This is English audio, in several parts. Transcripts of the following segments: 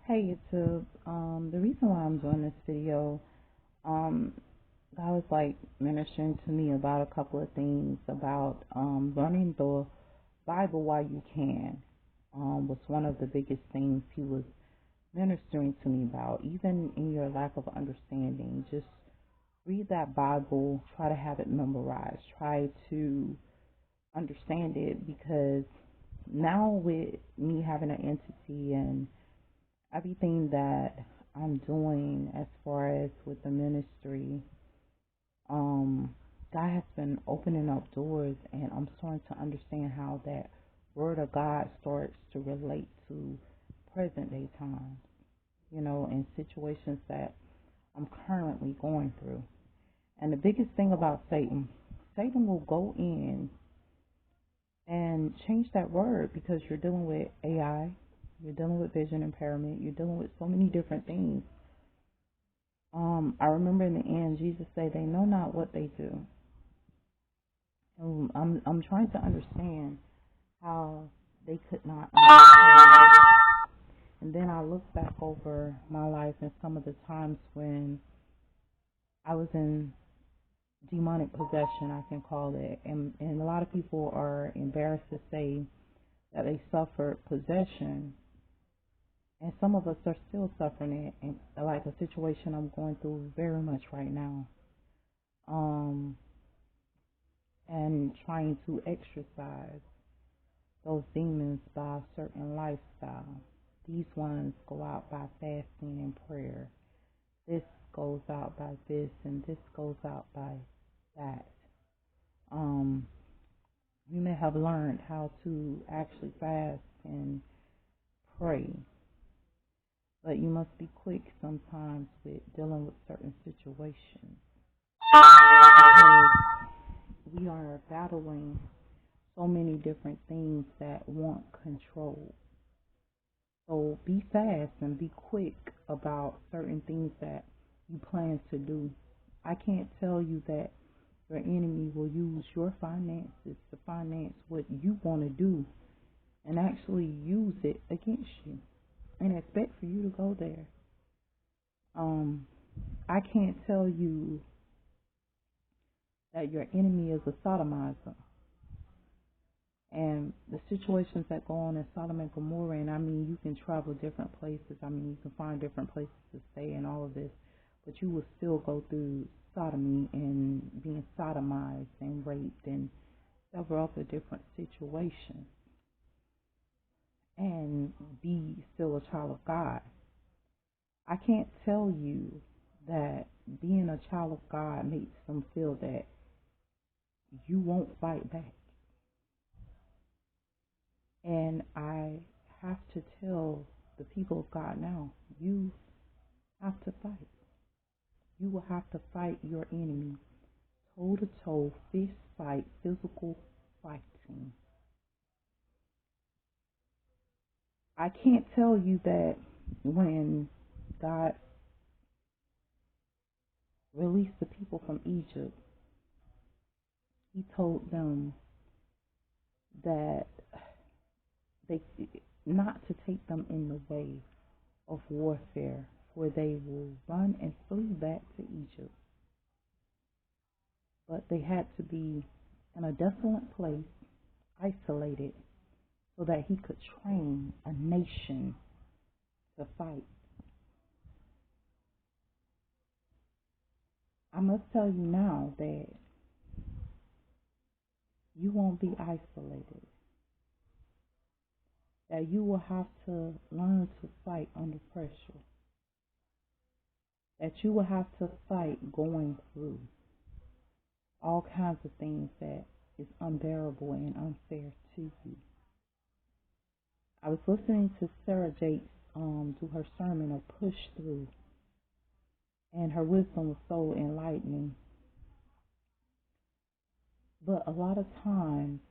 Hey YouTube, the reason why I'm doing this video, um, God was like ministering to me about a couple of things about learning the Bible while you can. Was one of the biggest things He was ministering to me about. Even in your lack of understanding, just read that Bible, try to have it memorized, try to understand it, because now with me having an entity and everything that I'm doing as far as with the ministry, um, God has been opening up doors, and I'm starting to understand how that Word of God starts to relate to present day times, in situations that I'm currently going through. And the biggest thing about Satan will go in and change that word, because you're dealing with AI, you're dealing with vision impairment, you're dealing with so many different things. I remember in the end, Jesus said, "They know not what they do." And I'm trying to understand how they could not understand. And then I look back over my life and some of the times when I was in demonic possession, I can call it. And a lot of people are embarrassed to say that they suffered possession. And some of us are still suffering it, and like a situation I'm going through very much right now. And trying to exercise those demons by a certain lifestyle. These ones go out by fasting and prayer. This goes out by this, and this goes out by that. You may have learned how to actually fast and pray, but you must be quick sometimes with dealing with certain situations, because we are battling so many different things that want control. So be fast and be quick about certain things that you plan to do. I can't tell you that your enemy will use your finances to finance what you want to do and actually use it against you and expect for you to go there. I can't tell you that your enemy is a sodomizer. And the situations that go on in Sodom and Gomorrah, and I mean, you can travel different places. I mean, you can find different places to stay and all of this, but you will still go through sodomy and being sodomized and raped and several other different situations, and be still a child of God. I can't tell you that being a child of God makes them feel that you won't fight back. And I have to tell the people of God now, you have to fight. You will have to fight your enemy toe to toe, fist fight, physical fighting. I can't tell you that when God released the people from Egypt, He told them that they not to take them in the way of warfare, for they will run and flee back to Egypt. But they had to be in a desolate place, isolated, so that He could train a nation to fight. I must tell you now that you won't be isolated, that you will have to learn to fight under pressure, that you will have to fight going through all kinds of things that is unbearable and unfair to you. I was listening to Sarah Jakes do her sermon of Push Through, and her wisdom was so enlightening. But a lot of times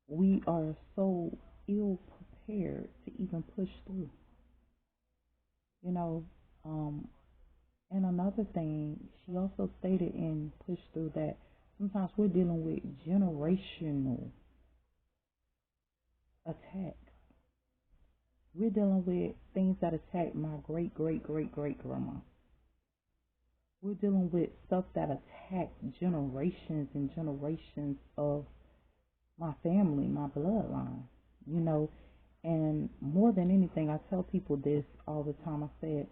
we are so ill prepared to even push through. You know, and another thing, she also stated in Push Through that sometimes we're dealing with generational attacks. We're dealing with things that attacked my great great great great grandma. We're dealing with stuff that attacked generations and generations of my family, my bloodline, you know. And more than anything, I tell people this all the time. I said,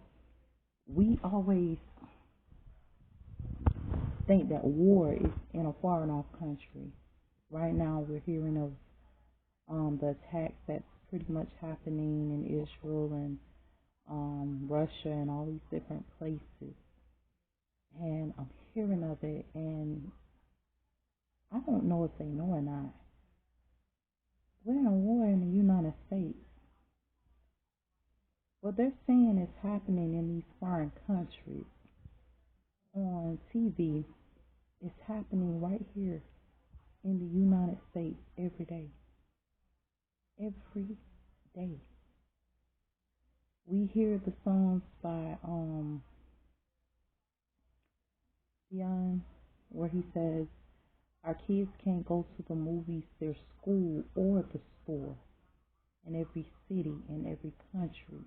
we always think that war is in a foreign off country. Right now, we're hearing of the attacks that's pretty much happening in Israel and Russia and all these different places. And I'm hearing of it, and I don't know if they know or not. We're in a war in the United States. What they're saying is happening in these foreign countries on TV is happening right here in the United States every day. Every day. We hear the songs by Dion where he says our kids can't go to the movies, their school, or the store. In every city, in every country,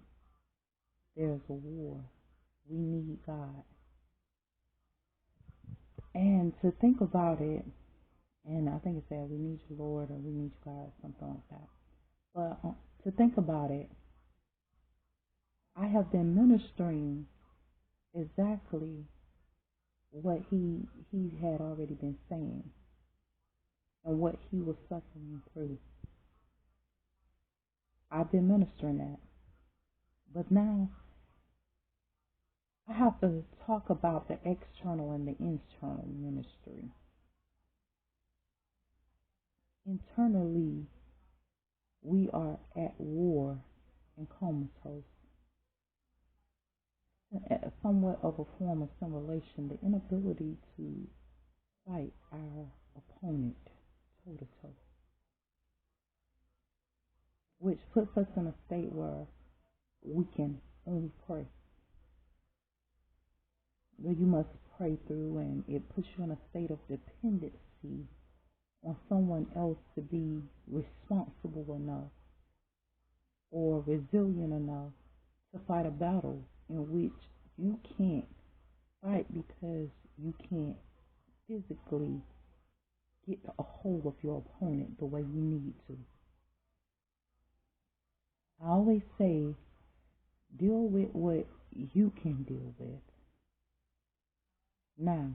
there's a war. We need God. And to think about it, and I think it said we need you, Lord, or we need you, God, something like that. But to think about it, I have been ministering exactly what he had already been saying and what he was suffering through. I've been ministering that. But now I have to talk about the external and the internal ministry. Internally, we are at war and comatose. Somewhat of a form of simulation, the inability to fight our opponent toe to toe, which puts us in a state where we can only pray. Where you must pray through, and it puts you in a state of dependency on someone else to be responsible enough or resilient enough to fight a battle in which you can't fight because you can't physically get a hold of your opponent the way you need to. I always say, deal with what you can deal with now.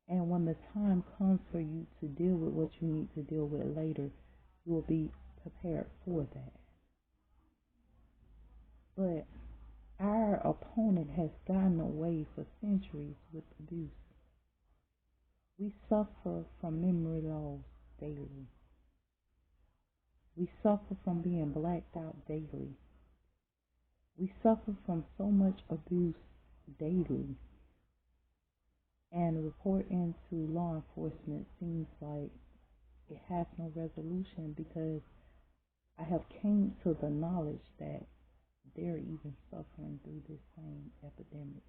And when the time comes for you to deal with what you need to deal with later, you will be prepared for that. But our opponent has gotten away for centuries with abuse. We suffer from memory loss daily. We suffer from being blacked out daily. We suffer from so much abuse daily. And reporting to law enforcement seems like it has no resolution, because I have came to the knowledge that they're even suffering through this same epidemic.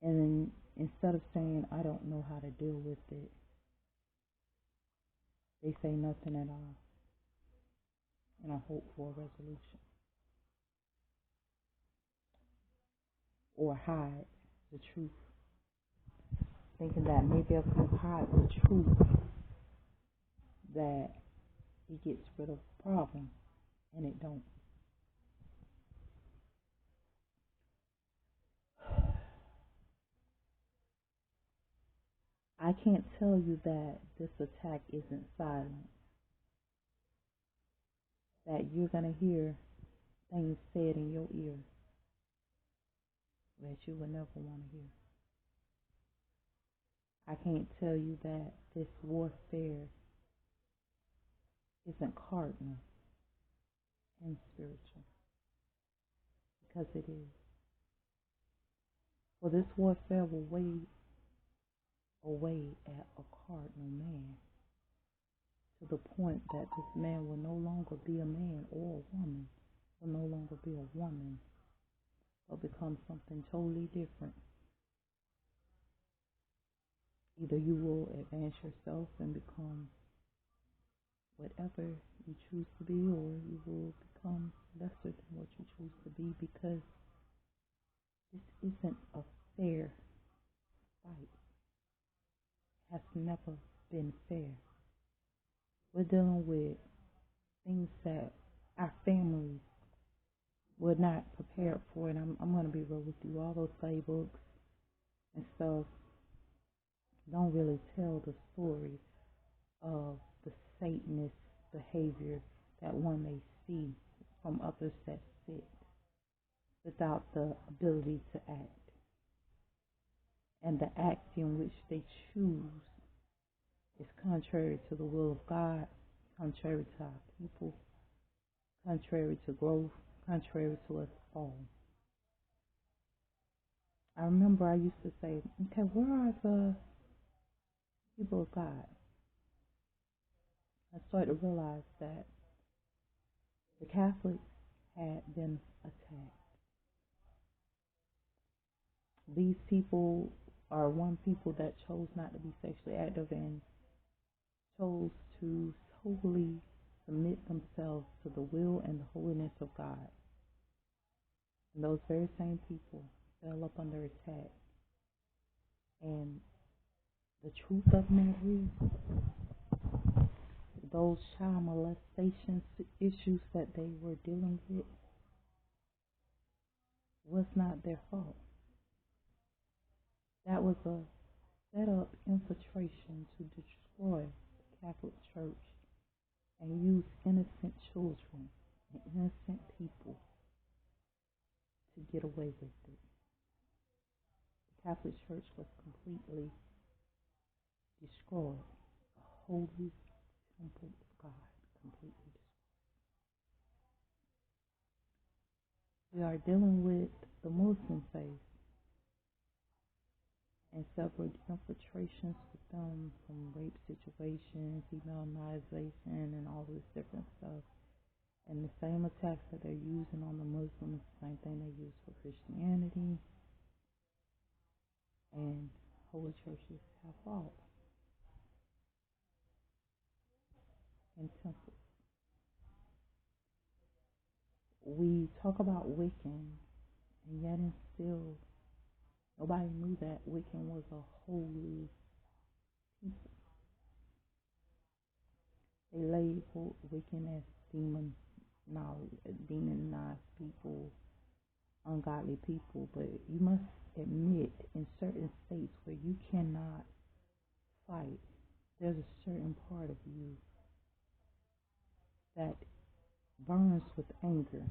And instead of saying, I don't know how to deal with it, they say nothing at all, and I hope for a resolution. Or hide the truth, thinking that maybe if you hide the truth, that it gets rid of the problem, and it don't. I can't tell you that this attack isn't silent, that you're going to hear things said in your ear that you would never want to hear. I can't tell you that this warfare isn't cardinal and spiritual, because it is. For this warfare will wade away at a cardinal man, to the point that this man will no longer be a man, or a woman will no longer be a woman, but become something totally different. Either you will advance yourself and become whatever you choose to be, or you will become lesser than what you choose to be, because this isn't a fair fight. It has never been fair. We're dealing with things that our families were not prepared for, and I'm going to be real with you. All those playbooks and stuff don't really tell the story of the Satanist behavior that one may see from others that sit without the ability to act. And the act in which they choose is contrary to the will of God, contrary to our people, contrary to growth, contrary to us all. I remember I used to say, okay, where are the people of God? I started to realize that the Catholics had been attacked. These people are one people that chose not to be sexually active and chose to solely submit themselves to the will and the holiness of God. And those very same people fell up under attack. And the truth of the matter is, those child molestation issues that they were dealing with was not their fault. That was a set up infiltration to destroy the Catholic Church and use innocent children and innocent people to get away with it. The Catholic Church was completely destroyed. The holy temple of God completely destroyed. We are dealing with the Muslim faith and several infiltrations with them, from rape situations, demonization, and all this different stuff. And the same attacks that they're using on the Muslims, the same thing they use for Christianity. And holy churches have fallen and temples. We talk about Wiccan, and yet and still nobody knew that Wiccan was a holy people. They labeled Wiccan as demonized people, ungodly people, but you must admit, in certain states where you cannot fight, there's a certain part of you that burns with anger.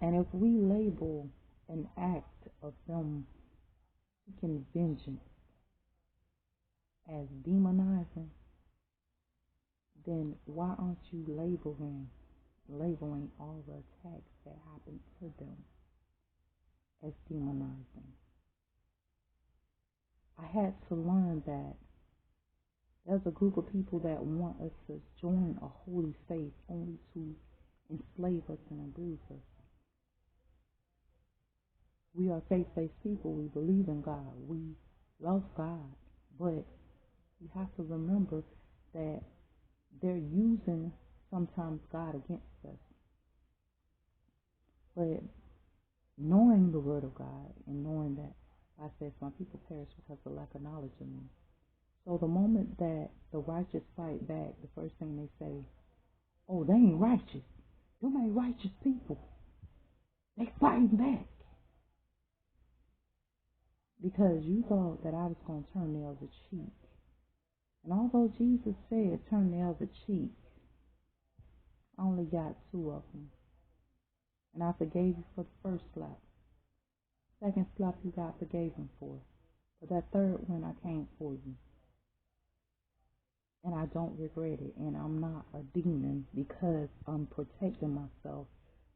And if we label an act of them seeking vengeance as demonizing, then why aren't you labeling all the attacks that happen to them as demonizing? I had to learn that there's a group of people that want us to join a holy faith only to enslave us and abuse us. We are faith-based people. We believe in God. We love God. But you have to remember that they're using sometimes God against us. But knowing the word of God and knowing that God says my people perish because of lack of knowledge of me. So the moment that the righteous fight back, the first thing they say, oh, they ain't righteous. Them ain't righteous people. They fighting back. Because you thought that I was going to turn the other cheek. And although Jesus said turn the other cheek, I only got 2 of them. And I forgave you for the first slap. Second slap you got forgiven for. But that third one I came for you. And I don't regret it. And I'm not a demon because I'm protecting myself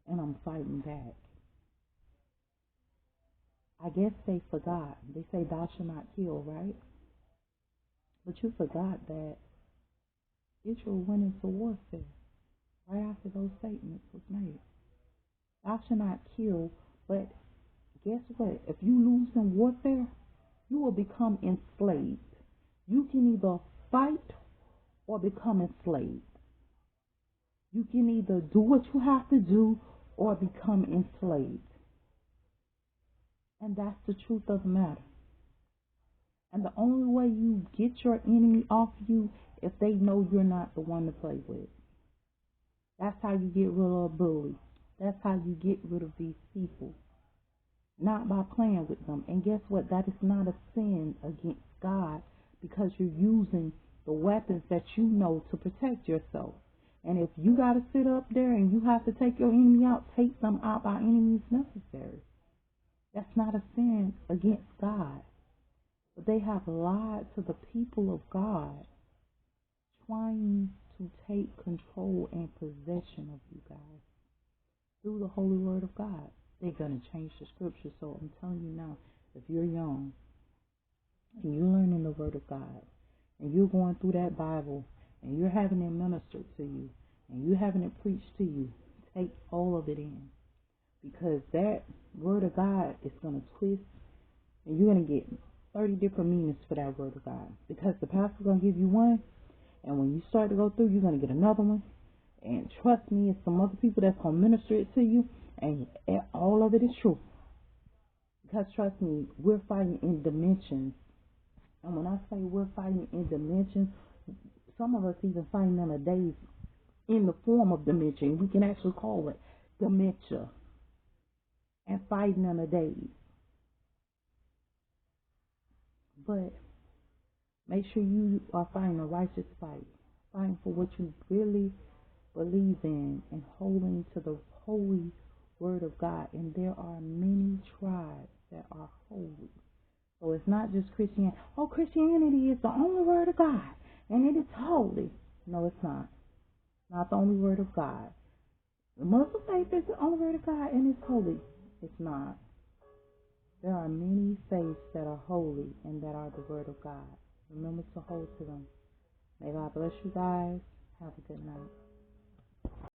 and I'm fighting back. I guess they forgot. They say thou shalt not kill, right? But you forgot that Israel went into warfare right after those statements was made. Thou shalt not kill, but guess what? If you lose in warfare, you will become enslaved. You can either fight or become enslaved. You can either do what you have to do or become enslaved. And that's the truth of the matter. And the only way you get your enemy off you if they know you're not the one to play with. That's how you get rid of a bully. That's how you get rid of these people. Not by playing with them. And guess what? That is not a sin against God because you're using the weapons that you know to protect yourself. And if you got to sit up there and you have to take your enemy out, take them out by any means necessary. That's not a sin against God. But they have lied to the people of God, trying to take control and possession of you guys through the holy word of God. They're going to change the scripture. So I'm telling you now, if you're young and you're learning the word of God and you're going through that Bible and you're having it ministered to you and you're having it preached to you, take all of it in, because that word of God is going to twist and you're going to get 30 different meanings for that word of God, because the pastor's going to give you one, and when you start to go through, you're going to get another one. And trust me, it's some other people that's going to minister it to you, and all of it is true. Because trust me, we're fighting in dimensions. And when I say we're fighting in dimensions, some of us even fighting in a days in the form of dimension. We can actually call it dementia. And fighting in a days. But make sure you are fighting a righteous fight. Fighting for what you really believe in and holding to the holy word of God. And there are many tribes that are holy. So it's not just Christianity. Oh, Christianity is the only word of God and it is holy. No, it's not. Not the only word of God. The Muslim faith is the only word of God and it's holy. It's not. There are many faiths that are holy and that are the word of God. Remember to hold to them. May God bless you guys. Have a good night.